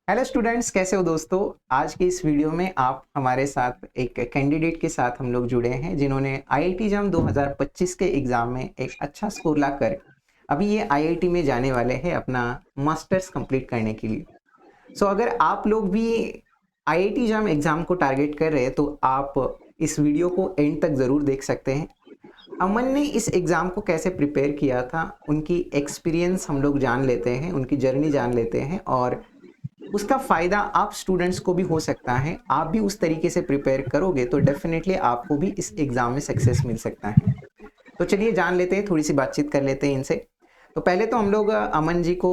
Hello students, कैसे हो दोस्तों। आज की इस वीडियो में आप हमारे साथ एक कैंडिडेट के साथ हम लोग जुड़े हैं जिन्होंने आईआईटी जैम 2025 के एग्ज़ाम में एक अच्छा स्कोर लाकर अभी ये आईआईटी में जाने वाले हैं अपना मास्टर्स कंप्लीट करने के लिए। अगर आप लोग भी आईआईटी जैम एग्ज़ाम को टारगेट कर रहे हैं तो आप इस वीडियो को एंड तक ज़रूर देख सकते हैं। अमन ने इस एग्ज़ाम को कैसे प्रिपेयर किया था, उनकी एक्सपीरियंस हम लोग जान लेते हैं, उनकी जर्नी जान लेते हैं और उसका फ़ायदा आप स्टूडेंट्स को भी हो सकता है। आप भी उस तरीके से प्रिपेयर करोगे तो डेफिनेटली आपको भी इस एग्ज़ाम में सक्सेस मिल सकता है। तो चलिए जान लेते हैं, थोड़ी सी बातचीत कर लेते हैं इनसे। तो पहले तो हम लोग अमन जी को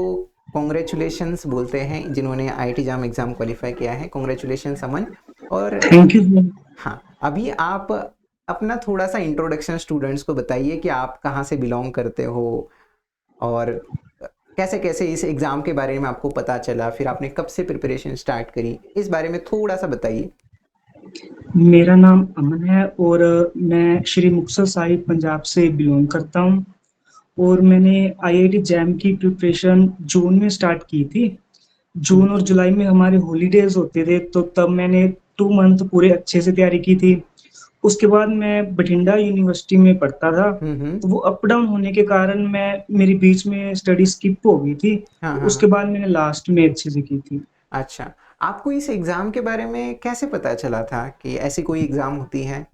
कॉन्ग्रेचुलेशंस बोलते हैं जिन्होंने आईआईटी जैम एग्ज़ाम क्वालिफाई किया है। कॉन्ग्रेचुलेशंस अमन। और थैंक यू सर। हाँ, अभी आप अपना थोड़ा सा इंट्रोडक्शन स्टूडेंट्स को बताइए कि आप कहाँ से बिलोंग करते हो और कैसे कैसे इस एग्ज़ाम के बारे में आपको पता चला, फिर आपने कब से प्रिपरेशन स्टार्ट करी, इस बारे में थोड़ा सा बताइए। मेरा नाम अमन है और मैं श्री मुक्तसर साहिब पंजाब से बिलोंग करता हूँ और मैंने आईआईटी जैम की प्रिपरेशन जून में स्टार्ट की थी। जून और जुलाई में हमारे हॉलीडेज होते थे तो तब मैंने 2 मंथ पूरे अच्छे से तैयारी की थी। उसके बाद मैं बठिंडा यूनिवर्सिटी में पढ़ता था, हम्म। तो वो अप डाउन होने के कारण मैं मेरी बीच में स्टडी स्किप हो गई थी। हाँ तो हाँ उसके हाँ। बाद मैंने लास्ट में अच्छे से की थी। अच्छा, आपको इस एग्ज़ाम के बारे में कैसे पता चला था कि ऐसी कोई एग्ज़ाम होती है?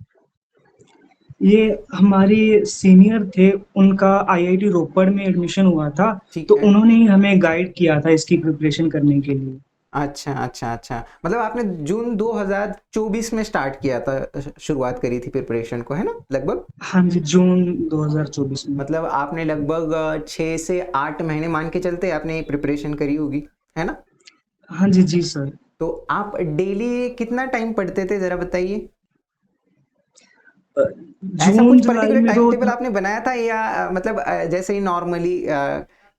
ये हमारे सीनियर थे, उनका आईआईटी रोपड़ में एडमिशन हुआ था, ठीक तो है। उन्होंने ही हमें गाइड किया था इसकी प्रिपरेशन करने के लिए। अच्छा अच्छा अच्छा, मतलब आपने जून 2024 में स्टार्ट किया था, शुरुआत करी थी प्रिपरेशन को, है ना लगभग। हाँ जी, जून 2024 में। मतलब आपने लगभग 6 से 8 महीने मान के चलते आपने प्रिपरेशन करी होगी, है ना। हाँ जी, जी सर। तो आप डेली कितना टाइम पढ़ते थे ज़रा बताइए? अ, ऐसा कुछ जून-जुलाई पर्टिकुलर में टाइम तो टेबल आपने बनाया था या मतलब जैसे ही नॉर्मली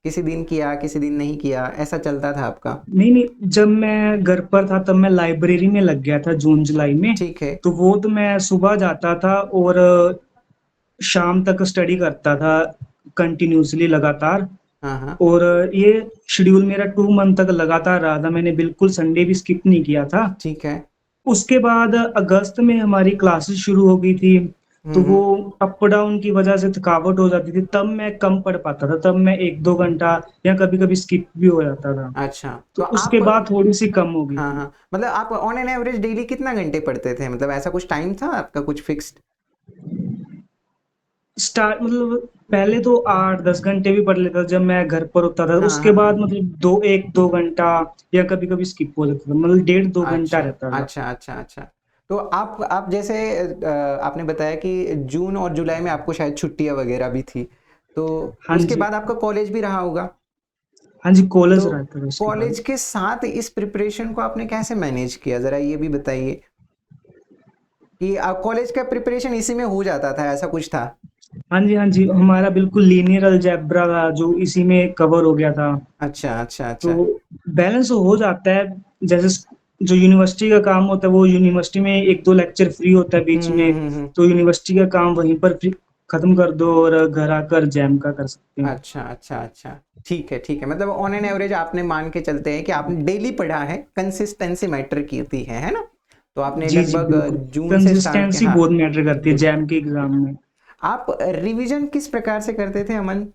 किसी दिन किया, किसी दिन नहीं किया, ऐसा चलता था आपका? नहीं, नहीं, जब मैं घर पर था तब मैं लाइब्रेरी में लग गया था जून-जुलाई में। ठीक है। तो वो तो मैं सुबह जाता था और शाम तक स्टडी करता था कंटिन्यूअसली लगातार। हाँ, हाँ। और ये शेड्यूल मेरा 2 मंथ तक लगातार रहा था, मैंने बिल्कुल संडे भी स्किप नहीं किया था। ठीक है। उसके बाद अगस्त में हमारी क्लासेस शुरू हो गई थी, तो वो हुँ। अप डाउन की वजह से थकावट हो जाती थी, तब मैं कम पढ़ पाता था, तब मैं 1-2 घंटा या कभी-कभी स्किप भी हो जाता था। अच्छा, तो तो आप उसके बाद थोड़ी-सी कम हो गई हाँ, थी। हाँ। मतलब आप ऑन एन एवरेज डेली कितना घंटे पढ़ते थे? मतलब ऐसा कुछ टाइम था आपका कुछ फिक्स्ड? स्टार्ट मतलब पहले तो 8-10 घंटे भी पढ़ लेता था जब मैं घर पर होता था, हाँ, उसके हाँ, हाँ। बाद मतलब 2 1-2 घंटा या कभी-कभी स्किप हो जाता था, मतलब डेढ़ 2 घंटा अच्छा, रहता था। अच्छा, अच्छा, अच्छा। तो आप जैसे आपने बताया कि जून और जुलाई में आपको शायद छुट्टियाँ वग़ैरह भी थी, तो हाँ उसके जी। बाद आपका कॉलेज भी रहा होगा। हाँ जी, कॉलेज तो रहता था उसके बाद। कॉलेज के साथ इस प्रिपरेशन को आपने कैसे मैनेज किया? ज़रा ये भी बताइए कि कॉलेज का प्रिपरेशन इसी में हो जाता था, ऐसा कुछ था? हाँ जी, हाँ जी, हमारा बिल्कुल लीनियर अलजेब्रा था जो इसी में कवर हो गया था। अच्छा, अच्छा, तो अच्छा। बैलेंस हो जाता है, जैसे जो यूनिवर्सिटी का काम होता है वो यूनिवर्सिटी में 1-2 लेक्चर फ्री होता है हुँ, बीच हुँ, में, हुँ, हुँ। तो यूनिवर्सिटी का काम वहीं पर फ्री खत्म कर दो और घर आकर जैम का कर सकते हैं। अच्छा, अच्छा, अच्छा। ठीक है, ठीक है। मतलब ऑन एन एवरेज आपने मान के चलते हैं कि आपने डेली पढ़ा है, कंसिस्टेंसी मैटर करती है ना? तो आपने जी, जी, लगभग बिल्कुल। जून से स्टार्ट किया। कंसिस्टेंसी हाँ, बहुत मैटर करती है बिल्कुल। जैम के एग्ज़ाम में। आप रिवीजन किस प्रकार से करते थे अमन?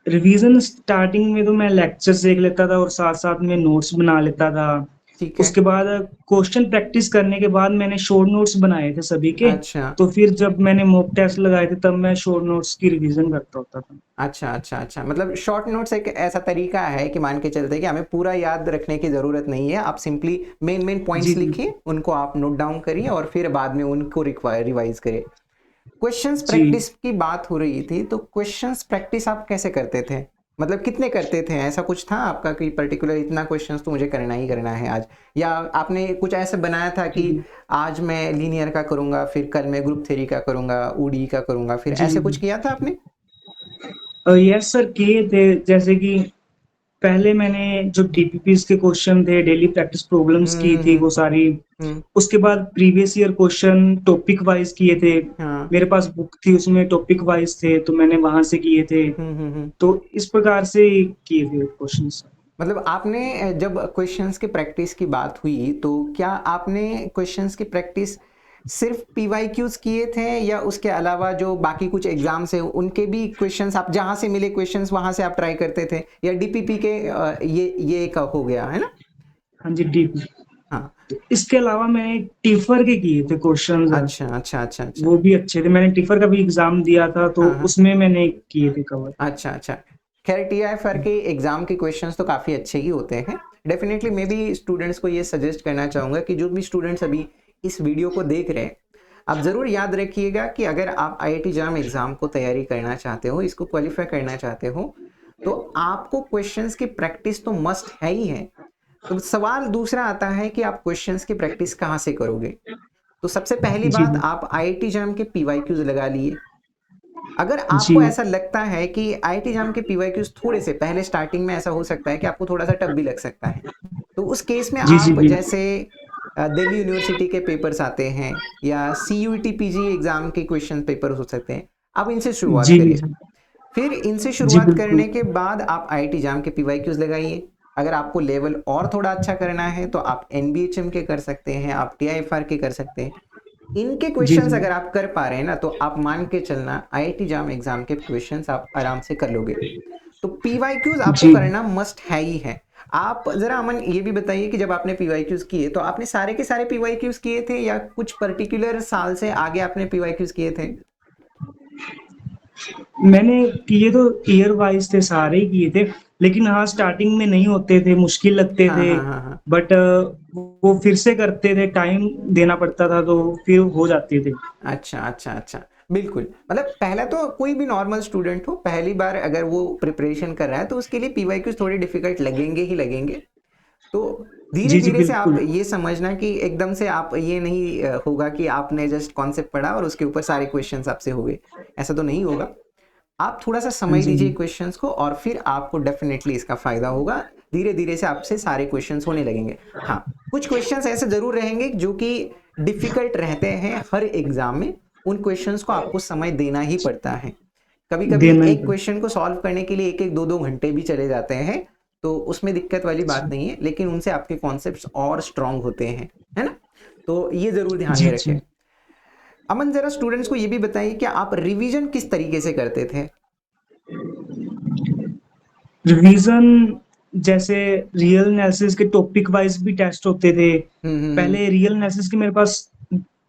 रिवीजन स्टार्टिंग में तो मैं लेक्चर्स देख लेता था और साथ-साथ में नोट्स बना लेता था। ठीक है। उसके बाद क्वेश्चन प्रैक्टिस करने के बाद मैंने शॉर्ट नोट्स बनाए थे सभी के, अच्छा। तो फिर जब मैंने मॉक टेस्ट लगाए थे तब मैं शॉर्ट नोट्स की रिवीजन करता होता था। अच्छा, अच्छा, अच्छा। मतलब शॉर्ट नोट्स एक ऐसा तरीका है कि मान के चलते हैं कि हमें पूरा याद रखने की ज़रूरत नहीं है। आप सिंपली मेन-मेन जी, पॉइंट्स जी। लिखिए, उनको आप नोट डाउन करिए और फिर बाद में उनको रिवाइज़ करिए। क्वेश्चंस जी। प्रैक्टिस की बात हो रही थी, तो क्वेश्चंस प्रैक्टिस आप कैसे करते थे? मतलब कितने करते थे? ऐसा कुछ था आपका कि पर्टिकुलर इतना क्वेश्चंस तो मुझे करना ही करना है आज? या आपने कुछ ऐसे बनाया था जी, कि जी। आज मैं लीनियर का करूँगा, फिर कल मैं ग्रुप थ्योरी का करूँगा, ओडी का करूँगा, फिर जी, ऐसे जी। कुछ किया था आपने? यस सर किए थे, जैसे कि पहले मैंने जो डीपीपीज़ के क्वेश्चन थे, डेली प्रैक्टिस हुँ, प्रॉब्लम्स की हुँ, थी हुँ। वो सारी। हुँ, उसके बाद previous year question topic wise किए थे। हाँ। मेरे पास बुक थी उसमें टॉपिक वाइज़ थे, तो मैंने वहाँ से किए थे। हुँ, हुँ, हुँ। तो इस प्रकार से किए थे क्वेश्चंस। मतलब आपने जब क्वेश्चंस की प्रैक्टिस की बात हुई तो क्या आपने क्वेश्चंस की प्रैक्टिस सिर्फ पीवाईक्यूज किए थे या उसके अलावा जो बाकी कुछ एग्जाम्स है उनके भी क्वेश्चंस आप जहां से मिले क्वेश्चंस वहां से आप ट्राई करते थे, या डीपीपी के ये एक हो गया है ना? हाँ जी, डीप। हाँ। तो इसके अलावा मैंने टिफर के किए थे क्वेश्चंस, अच्छा अच्छा अच्छा अच्छा। वो भी अच्छे थे। मैंने टिफर का भी एग्जाम दिया था तो हाँ हाँ। उसमें मैंने किए थे कवर। अच्छा अच्छा। खैर टीआईएफआर के एग्जाम के क्वेश्चंस तो काफ़ी अच्छे ही होते हैं। डेफिनेटली मैं भी स्टूडेंट्स को ये सजेस्ट करना चाहूँगा कि जो भी स्टूडेंट्स अभी इस वीडियो को देख रहे हैं, आप ज़रूर याद रखिएगा कि अगर आप आईआईटी जैम एग्ज़ाम को तैयारी करना चाहते हो, इसको क्वालिफाई करना चाहते हो, तो आपको क्वेश्चंस की प्रैक्टिस तो मस्ट है ही है। तो सवाल दूसरा आता है कि आप क्वेश्चंस की प्रैक्टिस कहाँ से करोगे? तो सबसे पहली जी बात, आप आईआईटी जैम के पीवाईक्यूज लगा लिए। अगर जी आपको ऐसा लगता है कि आईआईटी जैम के पीवाईक्यूज थोड़े से पहले स्टार्टिंग में ऐसा हो सकता है कि आपको थोड़ा सा टफ भी लग सकता है, तो उस केस में जी जी आप बिल्कुल। जैसे दिल्ली यूनिवर्सिटी के पेपर्स आते हैं या सीयूईटी पीजी एग्जाम के क्वेश्चन पेपर हो सकते हैं, आप इनसे शुरुआत जी करिए। जी फिर इनसे जी शुरुआत बिल्कुल। करने के बाद आप आईआईटी जैम के पीवाईक्यूज लगाइए। अगर आपको लेवल और थोड़ा अच्छा करना है तो आप एनबीएचएम के कर सकते हैं, आप टीआईएफआर के कर सकते हैं। इनके जी क्वेश्चंस जी अगर आप कर पा रहे हैं ना, तो आप मान के चलना आईआईटी जैम एग्जाम के क्वेश्चंस आप आराम से कर लोगे। तो पीवाईक्यूज आपको जी। करना मस्ट है ही है। आप जरा अमन ये भी बताइए कि जब आपने पीवाईक्यूज किए तो आपने सारे के सारे पीवाईक्यूज किए थे या कुछ पर्टिकुलर साल से आगे आपने पीवाईक्यूज किए थे? मैंने किए तो ईयर वाइज थे, सारे ही किए थे। लेकिन हाँ, स्टार्टिंग में नहीं होते थे, मुश्किल लगते हाँ थे। हाँ हाँ हाँ। बट वो फिर से करते थे, टाइम देना पड़ता था तो फिर हो जाते थे। अच्छा अच्छा अच्छा। बिल्कुल, मतलब पहला तो कोई भी नॉर्मल स्टूडेंट हो, पहली बार अगर वो प्रिपरेशन कर रहा है तो उसके लिए पीवाईक्यूज थोड़े डिफिकल्ट लगेंगे ही लगेंगे। तो धीरे जी जी धीरे से आप बिल्कुल। ये समझना कि एकदम से आप ये नहीं होगा कि आपने जस्ट कॉन्सेप्ट पढ़ा और उसके ऊपर सारे क्वेश्चंस आपसे हो गए, ऐसा तो नहीं होगा। आप थोड़ा सा हाँ समय जी। दीजिए क्वेश्चंस को और फिर आपको डेफिनेटली इसका फायदा होगा। धीरे धीरे से आपसे सारे क्वेश्चंस होने लगेंगे। हाँ, कुछ क्वेश्चंस ऐसे जरूर रहेंगे जो कि डिफिकल्ट रहते हैं हर एग्जाम में, उन क्वेश्चंस को आपको समय देना ही पड़ता है। कभी कभी देना ही एक पड़ता। क्वेश्चन को सॉल्व करने के लिए एक एक दो दो घंटे भी चले जाते हैं, तो उसमें दिक्कत वाली बात नहीं है, लेकिन उनसे आपके कॉन्सेप्ट्स और स्ट्रांग होते हैं, है ना? तो ये जरूर ध्यान जी में जी। रखें। अमन जरा स्टूडेंट्स को ये भी बताइए कि आप रिवीजन किस तरीके से करते थे? रिवीजन, जैसे रियल एनालिसिस के टॉपिक वाइज भी टेस्ट होते थे। हम्म। पहले रियल एनालिसिस के मेरे पास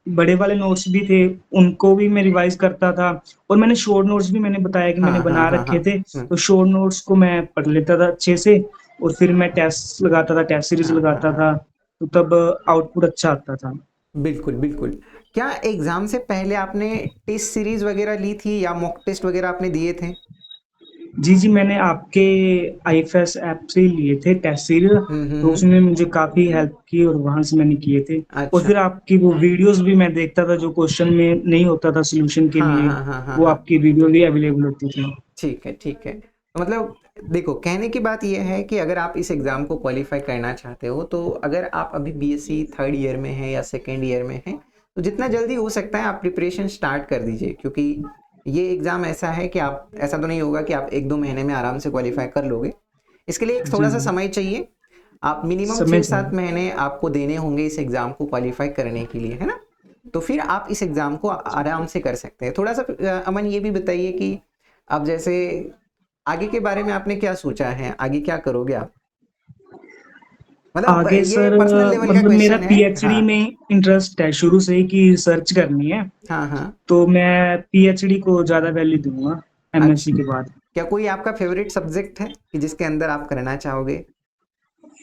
बड़े वाले नोट्स भी थे, उनको भी मैं रिवाइज करता था। और मैंने शॉर्ट नोट्स भी, मैंने बताया कि मैंने हाँ हाँ बना हाँ हाँ। रखे थे, तो शॉर्ट नोट्स को मैं पढ़ लेता था अच्छे से। और फिर मैं टेस्ट लगाता था, टेस्ट सीरीज हाँ हाँ लगाता हाँ। था, तो तब आउटपुट अच्छा आता था। बिल्कुल बिल्कुल। क्या एग्जाम से पहले आपने टेस्ट सीरीज वगैरह ली थी या मॉक टेस्ट वगैरह आपने दिए थे? जी जी, मैंने आपके आईएफएस ऐप से ही लिए थे टेस्ट सीरीज। तो हम्म। उसने मुझे काफी हेल्प की और वहां से मैंने किए थे। और अच्छा। फिर आपकी वो वीडियोस भी मैं देखता था, जो क्वेश्चन में नहीं होता था सोल्यूशन के हाँ लिए, हाँ हाँ हाँ वो हाँ। आपकी वीडियो भी अवेलेबल होती थी। ठीक है ठीक है। तो मतलब देखो, कहने की बात यह है कि अगर आप इस एग्ज़ाम को क्वालिफाई करना चाहते हो, तो अगर आप अभी बीएससी थर्ड ईयर में हैं या सेकेंड ईयर में हैं, तो जितना जल्दी हो सकता है आप प्रिपरेशन स्टार्ट कर दीजिए, क्योंकि ये एग्ज़ाम ऐसा है कि आप, ऐसा तो नहीं होगा कि आप एक दो महीने में आराम से क्वालिफाई कर लोगे। इसके लिए एक जी थोड़ा सा जी। समय चाहिए। आप मिनिमम समय छः सात चाहिए। महीने आपको देने होंगे इस एग्ज़ाम को क्वालिफाई करने के लिए, है ना? तो फिर आप इस एग्ज़ाम को आराम से कर सकते हैं। थोड़ा सा अमन ये भी बताइए कि अब जैसे आगे के बारे में आपने क्या सोचा है? आगे क्या करोगे आप? मतलब आगे ये सर, पर्सनल लेवल का मतलब मेरा क्वेश्चन है। पीएचडी हाँ। में इंटरेस्ट है शुरू से ही कि रिसर्च करनी है। हाँ हाँ। तो मैं पीएचडी को ज्यादा वैल्यू दूंगा एमएससी अच्छा। के बाद। क्या कोई आपका फेवरेट सब्जेक्ट है कि जिसके अंदर आप करना चाहोगे?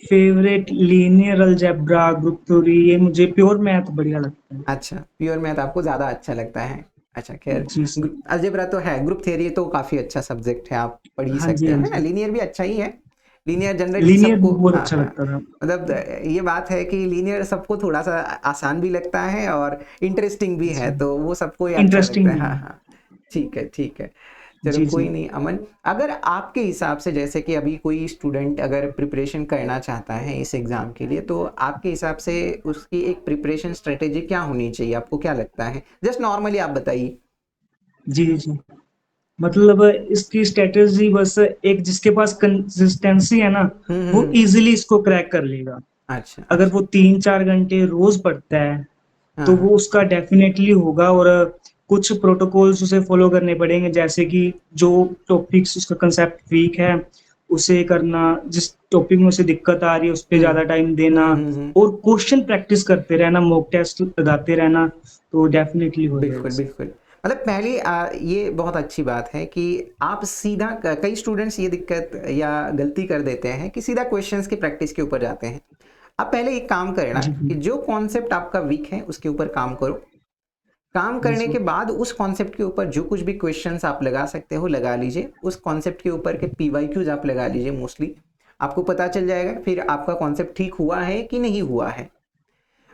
Favourite linear algebra, group theory, ये मुझे प्योर मैथ बढ़िया लगता है। अच्छा, प्योर मैथ आपको ज़्यादा अच्छा लगता है। अच्छा खैर, जी सर। अलजेब्रा तो है, ग्रुप थ्योरी तो काफ़ी अच्छा सब्जेक्ट है, आप पढ़ ही हाँ जी सकते हाँ हैं, है ना? जी। लीनियर भी अच्छा ही है। लीनियर जनरली लीनियर सबको, बहुत हाँ अच्छा हाँ, लगता था। मतलब ये बात है कि लीनियर सबको थोड़ा सा आसान भी लगता है और इंटरेस्टिंग भी है, तो वो सबको ही अच्छा लगता इंटरेस्टिंग है। भी हाँ है। हाँ। ठीक है ठीक है। चलो जी जी। कोई नहीं अमन, अगर आपके हिसाब से, जैसे कि अभी कोई स्टूडेंट अगर प्रिपरेशन करना चाहता है इस एग्ज़ाम के लिए, तो आपके हिसाब से उसकी एक प्रिपरेशन स्ट्रेटेजी क्या होनी चाहिए? आपको क्या लगता है? जस्ट नॉर्मली आप बताइए। जी जी। मतलब इसकी स्ट्रेटेजी बस एक जिसके पास कंसिस्टेंसी है ना, वो हम्म। इजीली इसको क्रैक कर लेगा। अच्छा अगर अच्छा। वो 3-4 घंटे रोज पढ़ता है हाँ तो हाँ। वो उसका डेफिनेटली होगा। और कुछ प्रोटोकॉल्स उसे फॉलो करने पड़ेंगे, जैसे कि जो टॉपिक्स उसका कंसेप्ट वीक है उसे करना, जिस टॉपिक में उसे दिक्कत आ रही है उस पर ज्यादा टाइम देना, हम्म। और क्वेश्चन प्रैक्टिस करते रहना, मॉक टेस्ट लगाते रहना, तो डेफिनेटली हो जाएगा बिल्कुल सर। बिल्कुल। मतलब पहले ये बहुत अच्छी बात है कि आप सीधा कई स्टूडेंट्स ये दिक्कत या गलती कर देते हैं कि सीधा क्वेश्चंस की प्रैक्टिस के ऊपर जाते हैं। आप पहले एक काम करें ना जी कि जो कॉन्सेप्ट आपका वीक है उसके ऊपर काम करो। काम जी करने सर। के बाद उस कॉन्सेप्ट के ऊपर जो कुछ भी क्वेश्चंस आप लगा सकते हो लगा लीजिए। उस कॉन्सेप्ट के ऊपर के पीवाईक्यूज आप लगा लीजिए मोस्टली। आपको पता चल जाएगा फिर आपका कॉन्सेप्ट ठीक हुआ है कि नहीं हुआ है।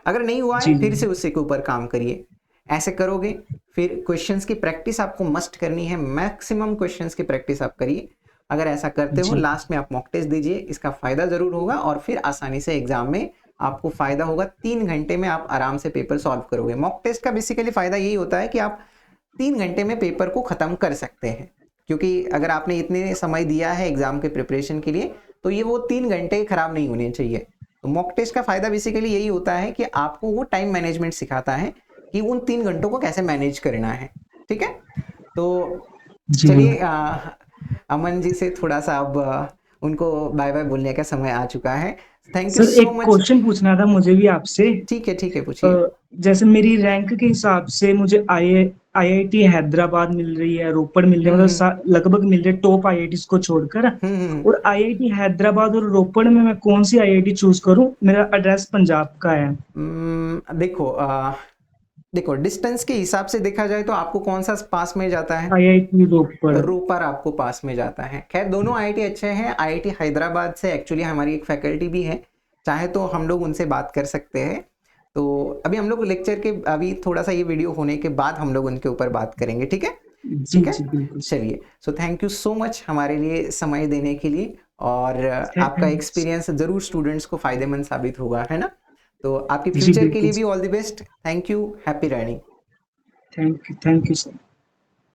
अगर नहीं हुआ है जी फिर जी से उससे के ऊपर काम करिए। ऐसे करोगे फिर क्वेश्चंस की प्रैक्टिस आपको मस्ट करनी है। मैक्सिमम क्वेश्चंस की प्रैक्टिस आप करिए। अगर ऐसा करते हो जी लास्ट में आप मॉक टेस्ट दीजिए, इसका फायदा जरूर होगा और फिर आसानी से एग्जाम में आपको फायदा होगा। 3 घंटे में आप आराम से पेपर सॉल्व करोगे। मॉक टेस्ट का बेसिकली फायदा यही होता है कि आप 3 घंटे में पेपर को खत्म कर सकते हैं। क्योंकि अगर आपने इतने समय दिया है एग्जाम के प्रिपरेशन के लिए तो ये वो 3 घंटे खराब नहीं होने चाहिए। तो मॉक टेस्ट का फायदा बेसिकली यही होता है कि आपको वो टाइम मैनेजमेंट सिखाता है कि उन 3 घंटों को कैसे मैनेज करना है। ठीक है। तो जी चलिए हाँ। अमन जी से थोड़ा सा अब उनको बाय बाय बोलने का समय आ चुका है। थैंक यू सर सो एक मच। क्वेश्चन पूछना था मुझे भी आपसे। ठीक है अ, पूछिए। जैसे मेरी रैंक के हिसाब से मुझे आईआईटी हैदराबाद मिल रही है, रोपड़ मिल रही है, मतलब हम्म लगभग मिल रही है टॉप आईआईटीज को छोड़कर। हम्म। और आईआईटी हैदराबाद और रोपड़ में मैं कौन सी आईआईटी चूज करूं? मेरा एड्रेस पंजाब का है। देखो देखो डिस्टेंस के हिसाब से देखा जाए तो आपको कौन सा पास में जाता है। आईआईटी रोपड़। रूपर आपको पास में जाता है। खैर दोनों आईआईटी अच्छे हैं। आईआईटी हैदराबाद से एक्चुअली हमारी एक फैकल्टी भी है, चाहे तो हम लोग उनसे बात कर सकते हैं। तो अभी हम लोग लेक्चर के अभी थोड़ा सा ये वीडियो होने के बाद हम लोग उनके ऊपर बात करेंगे। ठीक है। जी ठीक है। जी बिल्कुल सर। चलिए so thank you so much हमारे लिए समय देने के लिए। और आपका थैंक एक्सपीरियंस ज़रूर स्टूडेंट्स को फायदेमंद साबित होगा, है ना। तो आपके जी फ्यूचर के बिल्कुल लिए भी sir. All the best. Thank you. Happy learning. Thank you sir.